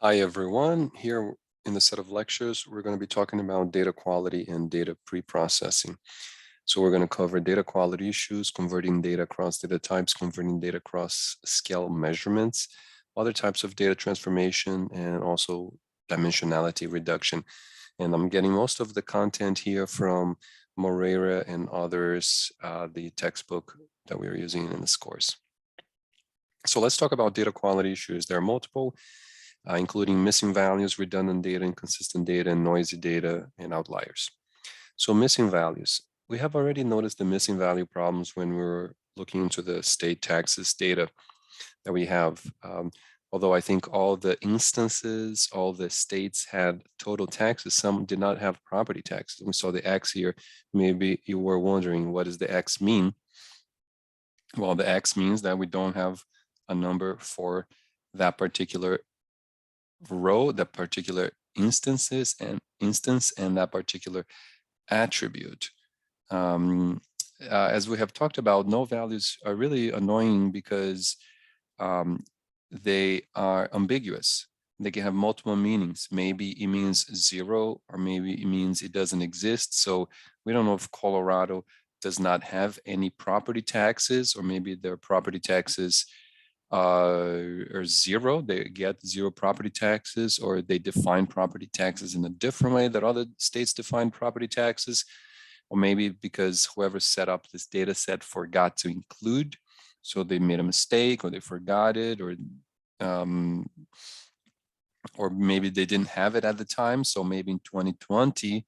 Hi, everyone. Here in the set of lectures, we're going to be talking about data quality and data pre-processing. So we're going to cover data quality issues, converting data across data types, converting data across scale measurements, other types of data transformation, and also dimensionality reduction. And I'm getting most of the content here from Moreira and others, the textbook that we are using in this course. So let's talk about data quality issues. There are multiple, including missing values, redundant data, inconsistent data, and noisy data, and outliers. So missing values. We have already noticed the missing value problems when we're looking into the state taxes data that we have. Although I think all the instances, all the states had total taxes, some did not have property taxes. We saw the X here. Maybe you were wondering, what does the X mean? Well, the X means that we don't have a number for that particular row, that particular instance and that particular attribute. As we have talked about, no values are really annoying because they are ambiguous. They can have multiple meanings. Maybe it means 0, or maybe it means it doesn't exist. So we don't know if Colorado does not have any property taxes, or maybe their property taxes or 0, they get 0 property taxes, or they define property taxes in a different way that other states define property taxes, or maybe because whoever set up this data set forgot to include, so they made a mistake, or they forgot it, or maybe they didn't have it at the time. So maybe in 2020,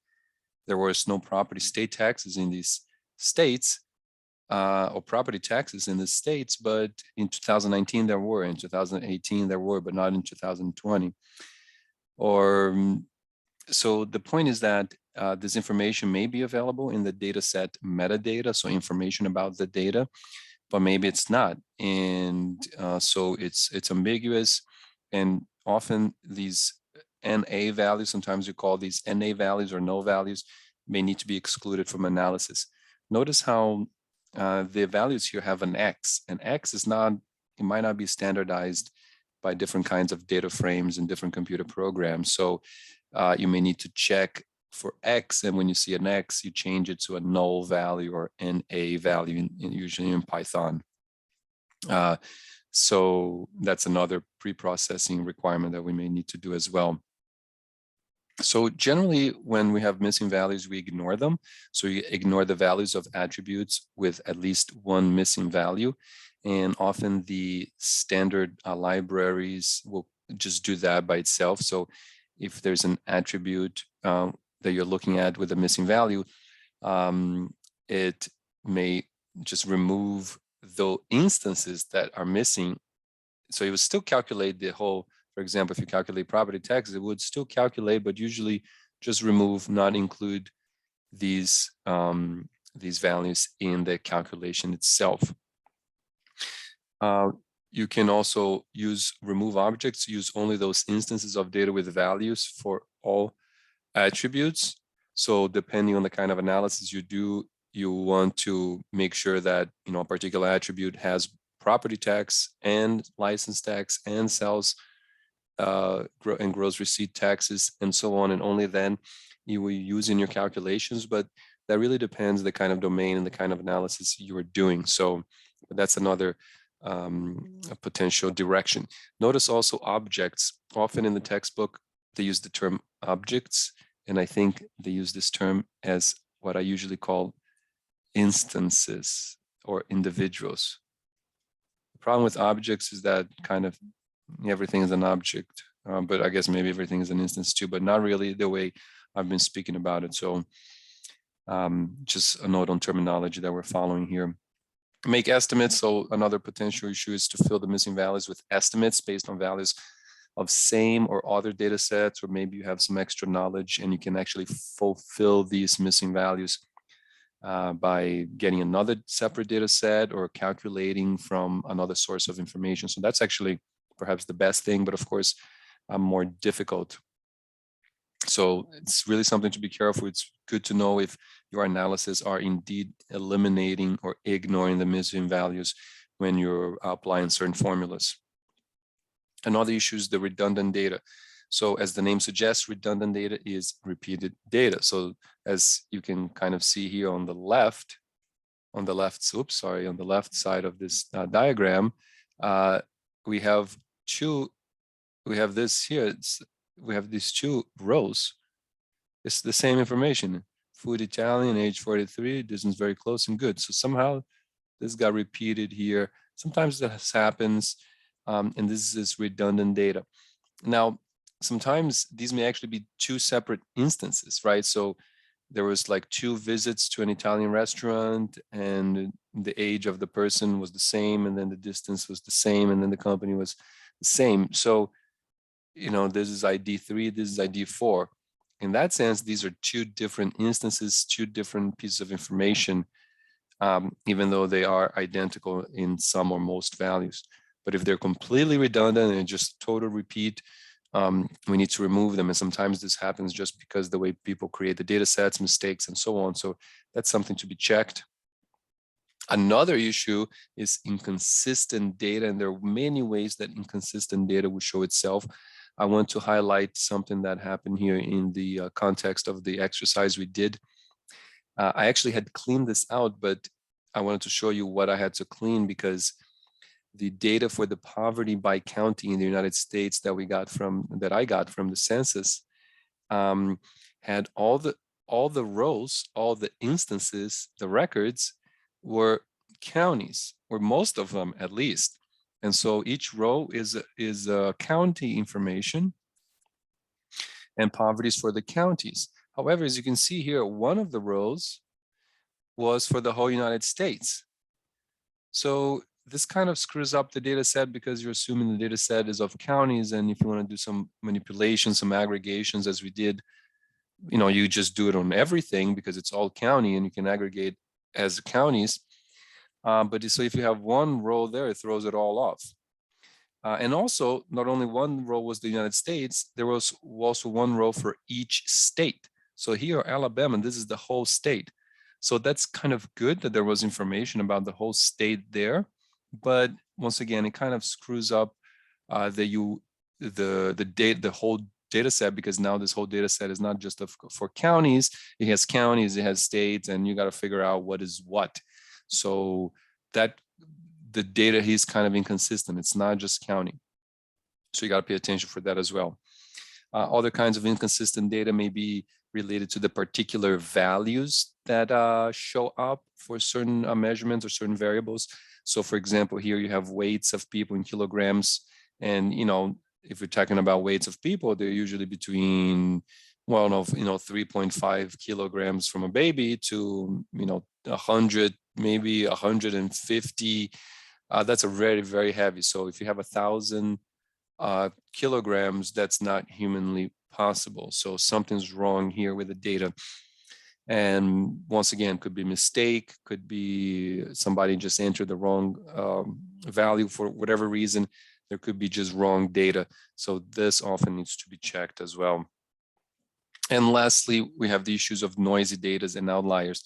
there was no property state taxes in these states, or property taxes in the states, but in 2019 there were, in 2018 there were, but not in 2020. Or so the point is that this information may be available in the data set metadata, so information about the data, but maybe it's not, and so it's ambiguous, and often these NA values, sometimes you call these NA values or no values, may need to be excluded from analysis. Notice how the values here have an X, and X is not, it might not be standardized by different kinds of data frames and different computer programs. So you may need to check for X, and when you see an X, you change it to a null value or NA value, usually in Python. So that's another pre-processing requirement that we may need to do as well. So generally, when we have missing values, we ignore them. So you ignore the values of attributes with at least one missing value. And often the standard libraries will just do that by itself. So if there's an attribute that you're looking at with a missing value, it may just remove the instances that are missing. So it will still calculate the whole. For example, if you calculate property taxes, it would still calculate, but usually just remove, not include these values in the calculation itself. You can also use remove objects, use only those instances of data with values for all attributes. So depending on the kind of analysis you do, you want to make sure that a particular attribute has property tax and license tax and sales and gross receipt taxes and so on, and only then you will use in your calculations. But that really depends the kind of domain and the kind of analysis you are doing. So that's another potential direction. Notice also objects. Often in the textbook, they use the term objects, and I think they use this term as what I usually call instances or individuals. The problem with objects is that kind of everything is an object, but I guess maybe everything is an instance too, but not really the way I've been speaking about it. So just a note on terminology that we're following here. Make estimates. So another potential issue is to fill the missing values with estimates based on values of same or other data sets, or maybe you have some extra knowledge and you can actually fulfill these missing values by getting another separate data set or calculating from another source of information. So that's actually perhaps the best thing, but of course, more difficult. So it's really something to be careful. It's good to know if your analysis are indeed eliminating or ignoring the missing values when you're applying certain formulas. Another issue is the redundant data. So as the name suggests, redundant data is repeated data. So as you can kind of see here on the left side of this diagram, we have this here. We have these two rows. It's the same information. Food Italian, age 43, distance very close and good. So somehow this got repeated here. Sometimes this happens, and this is redundant data. Now, sometimes these may actually be two separate instances, right? So there was like 2 visits to an Italian restaurant, and the age of the person was the same, and then the distance was the same, and then the company was the same. So, this is ID 3, this is ID 4. In that sense, these are 2 different instances, 2 different pieces of information, even though they are identical in some or most values. But if they're completely redundant and just total repeat, we need to remove them. And sometimes this happens just because the way people create the data sets, mistakes, and so on. So that's something to be checked. Another issue is inconsistent data, and there are many ways that inconsistent data will show itself. I want to highlight something that happened here in the context of the exercise we did. I actually had cleaned this out, but I wanted to show you what I had to clean, because the data for the poverty by county in the United States that I got from the census had all the rows, all the instances, the records were counties, or most of them at least. And so each row is county information, and poverty is for the counties. However, as you can see here, one of the rows was for the whole United States. So this kind of screws up the data set, because you're assuming the data set is of counties, and if you want to do some manipulation, some aggregations, as we did, you just do it on everything because it's all county and you can aggregate as counties. But so if you have one row there, it throws it all off. And also, not only one row was the United States, there was also one row for each state. So here, Alabama, this is the whole state. So that's kind of good that there was information about the whole state there. But once again, it kind of screws up the whole data set, because now this whole data set is not just for counties. It has counties, it has states, and you got to figure out what is what. So that the data is kind of inconsistent. It's not just county. So you got to pay attention for that as well. Other kinds of inconsistent data may be related to the particular values that show up for certain measurements or certain variables. So for example, here you have weights of people in kilograms, and if we're talking about weights of people, they're usually between 3.5 kilograms from a baby to 100, maybe 150. That's a very, very heavy. So if you have 1,000 kilograms, that's not humanly possible. So something's wrong here with the data. And once again, could be mistake, could be somebody just entered the wrong value for whatever reason. There could be just wrong data. So this often needs to be checked as well. And lastly, we have the issues of noisy data and outliers.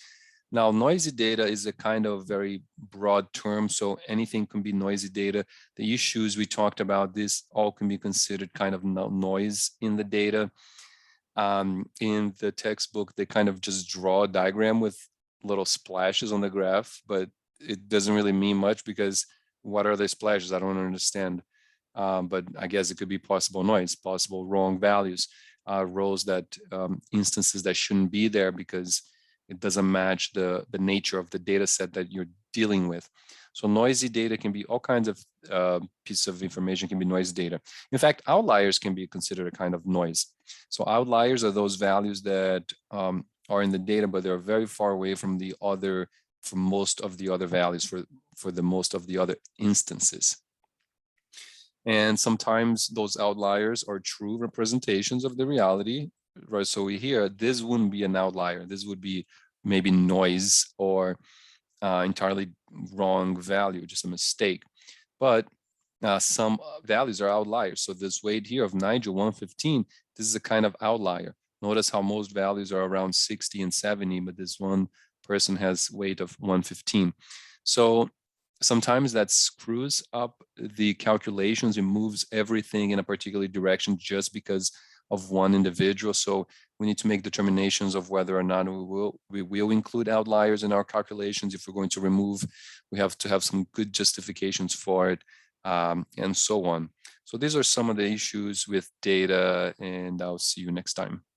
Now, noisy data is a kind of very broad term, so anything can be noisy data. The issues we talked about, this all can be considered kind of noise in the data. In the textbook, they kind of just draw a diagram with little splashes on the graph, but it doesn't really mean much, because what are the splashes? I don't understand. But I guess it could be possible noise, possible wrong values, rows that instances that shouldn't be there because it doesn't match the nature of the data set that you're dealing with. So noisy data can be all kinds of pieces of information can be noisy data. In fact, outliers can be considered a kind of noise. So outliers are those values that are in the data, but they're very far away from most of the other values for the most of the other instances. And sometimes those outliers are true representations of the reality, right? So this wouldn't be an outlier. This would be maybe noise or entirely wrong value, just a mistake. But some values are outliers. So this weight here of Nigel 115, this is a kind of outlier. Notice how most values are around 60 and 70, but this one person has weight of 115. So sometimes that screws up the calculations. It moves everything in a particular direction just because of one individual. So we need to make determinations of whether or not we will include outliers in our calculations. If we're going to remove, we have to have some good justifications for it, and so on. So these are some of the issues with data, and I'll see you next time.